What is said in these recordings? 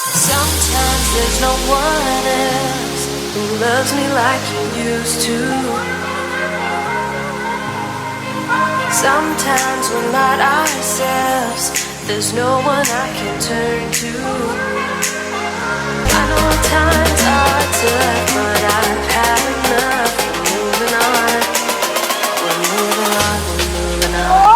Sometimes there's no one else who loves me like you used to. Sometimes we're not ourselves, there's no one I can turn to. I know times are tough, but I've had enough. We're moving on, we're moving on, we're moving on.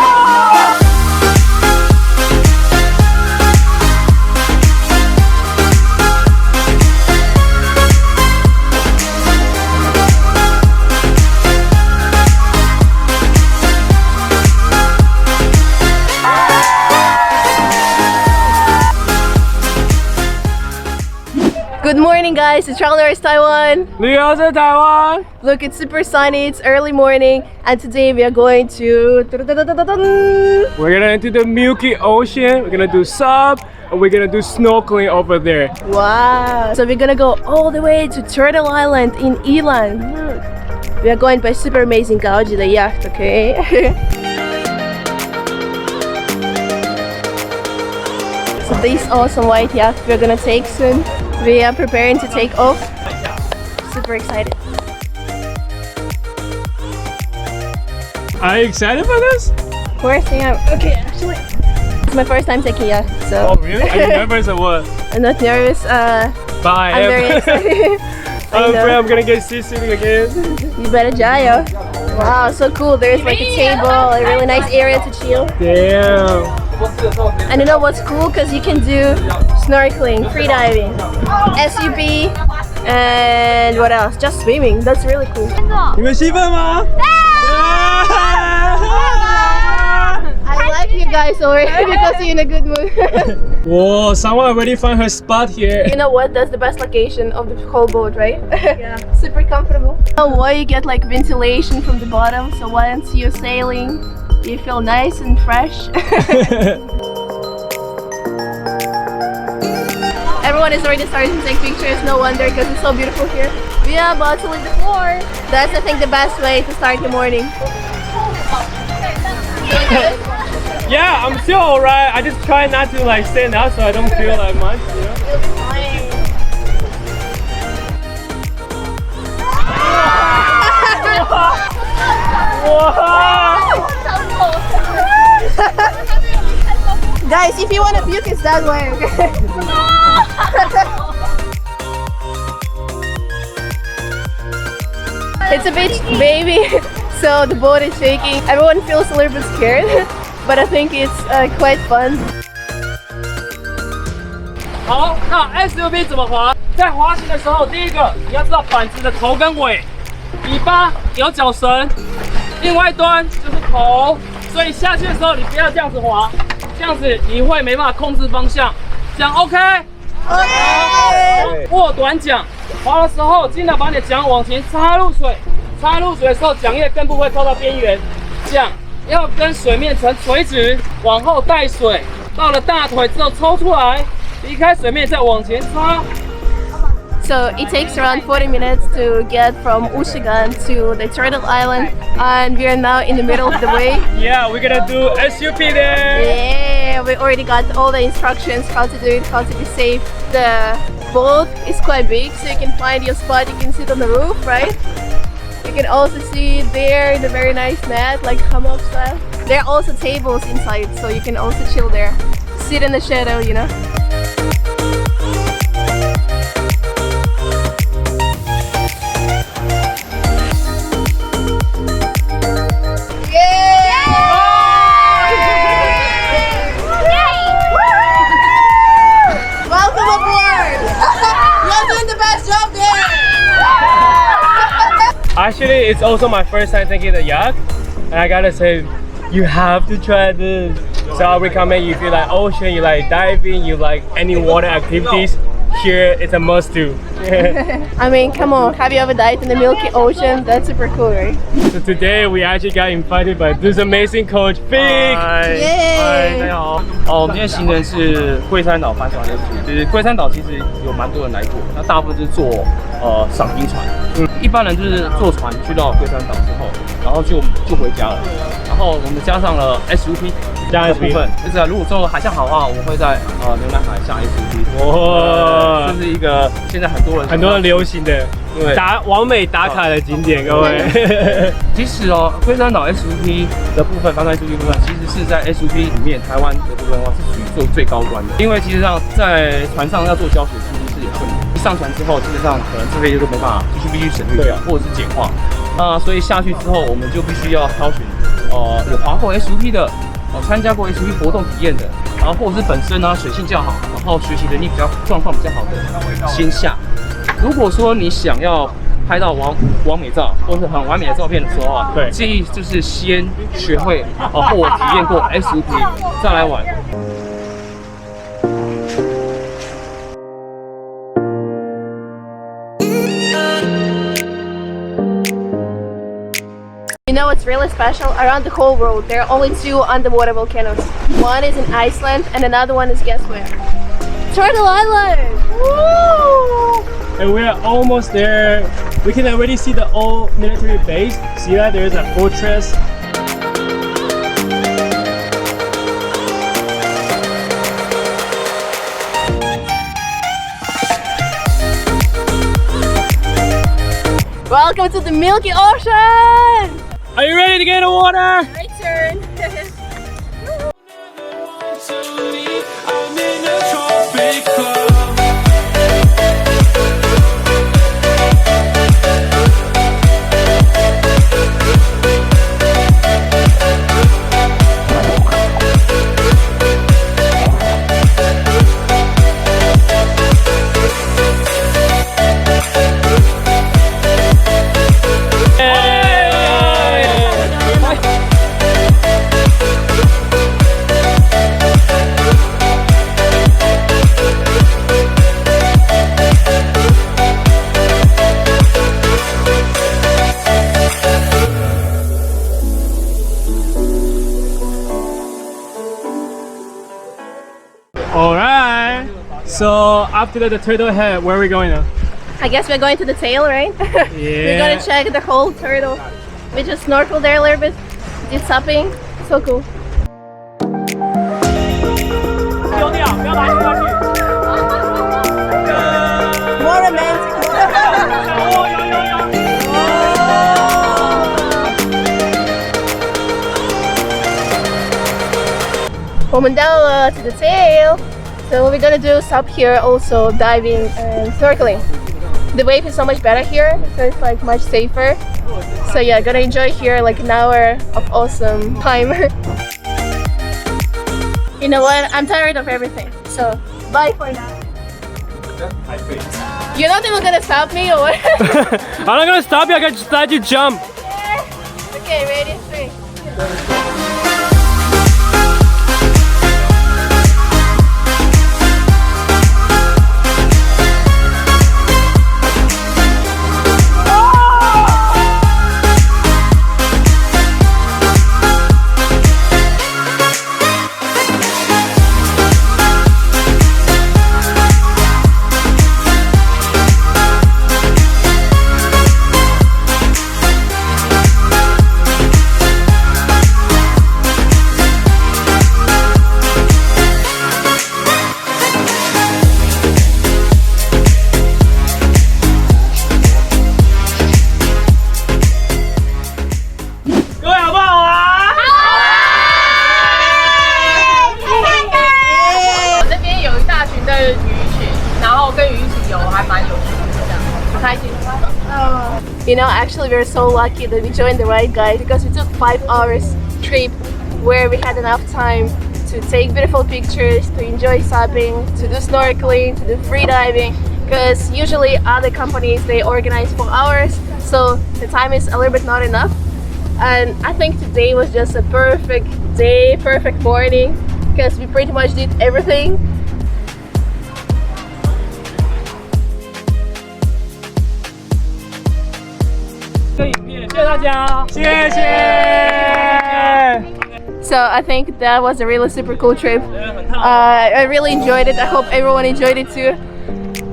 Good morning guys, it's Travelers Taiwan. 旅游是台湾 Look, it's super sunny, it's early morning, and today we are going to... We're gonna enter the Milky Ocean, we're gonna do SUP, and we're gonna do snorkeling over there. Wow! So we're gonna go all the way to Turtle Island in Ilan. Look. We are going by super amazing Gauji, the yacht, okay? So this awesome white yacht we're gonna take soon. We are preparing to take off. Super excited. Are you excited for this? Of course I am. Okay, actually, it's my first time taking yacht, so. Oh really? Are you nervous or what? I'm not nervous. Bye. I'm very excited. I'm afraid I'm gonna get seasick again. You better jayo. Wow, so cool. There's like a table, a really nice area to chill. Damn. And you know what's cool? Because you can do snorkeling, free diving, SUP, and what else? Just swimming. That's really cool. 你们兴奋吗？ I like you guys already because you're in a good mood. Whoa, someone already found her spot here. You know what? That's the best location of the whole boat, right? Yeah. Super comfortable. Why you get like ventilation from the bottom, so once you're sailing, you feel nice and fresh. Everyone is already starting to take pictures, no wonder, because it's so beautiful here. We are about to leave the floor. That's, I think, the best way to start the morning. Yeah, I'm still alright. I just try not to like stand out so I don't feel that much, you know? You'll be fine. Guys, if you want to puke, it's that way, okay? It's a bit wavy, so the boat is shaking. Everyone feels a little bit scared, but I think it's quite fun. 好，那 SUP 怎么滑？在滑行的时候，第一个你要知道板子的头跟尾，尾巴有脚绳，另外一端就是头，所以下去的时候你不要这样子滑，这样子你会没办法控制方向。这样 OK？OK。握短桨，滑的时候尽量把你的桨往前插入水，插入水的时候桨叶根部会靠到边缘，桨要跟水面呈垂直，往后带水，到了大腿之后抽出来。 离开水面再往前插。 So it takes around 40 minutes to get from Ushigan to the Turtle Island, and we are now in the middle of the way. Yeah, we're gonna do SUP there. Yeah, we already got all the instructions how to do it, how to be safe. The boat is quite big, so you can find your spot. You can sit on the roof, right? You can also see there the very nice mat, like hammock style. There are also tables inside, so you can also chill there. Sit in the shadow, you know. Actually, it's also my first time taking the yacht, and I gotta say, you have to try this. So I recommend you if you like ocean, you like diving, you like any water activities, here it's a must do. I mean, come on, have you ever dived in the Milky Ocean? That's super cool, right? So today we actually got invited by this amazing coach, Big. 耶！大家好，我们今天行程是龟山岛帆船的组，就是龟山岛其实有蛮多人来过，那大部分是坐赏冰船，一般人就是坐船去到龟山岛之后，然后就回家了，然后我们加上了 SUP 的部分，就是如果中国海象好的话，我们会在牛奶海下 SUP。哇！一个现在很多人流行的对完美打卡的景点，各位。其实哦，龟山岛 SUP 的部分，帆船 SUP 部分，其实是在 SUP 里面台湾的部分的话是属于做最高端的，因为其实上在船上要做教学其实是有困难，一上船之后，基本上可能这些都没办法，必须省略掉，或者是简化。所以下去之后，我们就必须要挑选有划过 SUP 的。参加过 SUP 活动体验的，然后或者是本身水性较好，然后学习能力状况比较好的先下。如果说你想要拍到完美照或是很完美的照片的时候啊，对，建议就是先学会或体验过 SUP 再来玩。You know what's really special? Around the whole world, there are only 2 underwater volcanoes. One is in Iceland and another one is guess where? Turtle Island! Woo! And we are almost there. We can already see the old military base. See that? There's a fortress. Welcome to the Milky Ocean! Are you ready to get in the water? My turn. Alright. So after the turtle head, where are we going now? I guess we're going to the tail, right? Yeah. We're gonna check the whole turtle. We just snorkeled there a little bit. Did SUPing. So cool. 丢掉，不要拿进去。 More romantic. 我们到了 to the tail. So we're gonna do SUP here, also diving and snorkeling. The wave is so much better here, so it's like much safer. So yeah, gonna enjoy here like an hour of awesome time. You know what? I'm tired of everything. So bye for now. You're not even gonna stop me or what? I'm not gonna stop you. I just let you jump. Okay, ready? 3. You know, actually we're so lucky that we joined the right guy because we took 5 hours trip where we had enough time to take beautiful pictures, to enjoy SUPing, to do snorkeling, to do free diving, because usually other companies they organize 4 hours, so the time is a little bit not enough. And I think today was just a perfect day, perfect morning, because we pretty much did everything. 谢谢大家，谢谢。 So I think that was a really super cool trip. I really enjoyed it. I hope everyone enjoyed it too.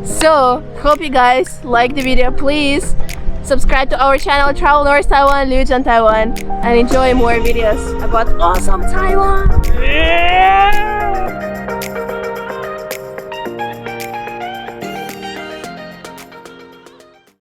So hope you guys liked the video. Please subscribe to our channel, Travel North Taiwan, Liu Taiwan, and enjoy more videos about awesome Taiwan. Yeah!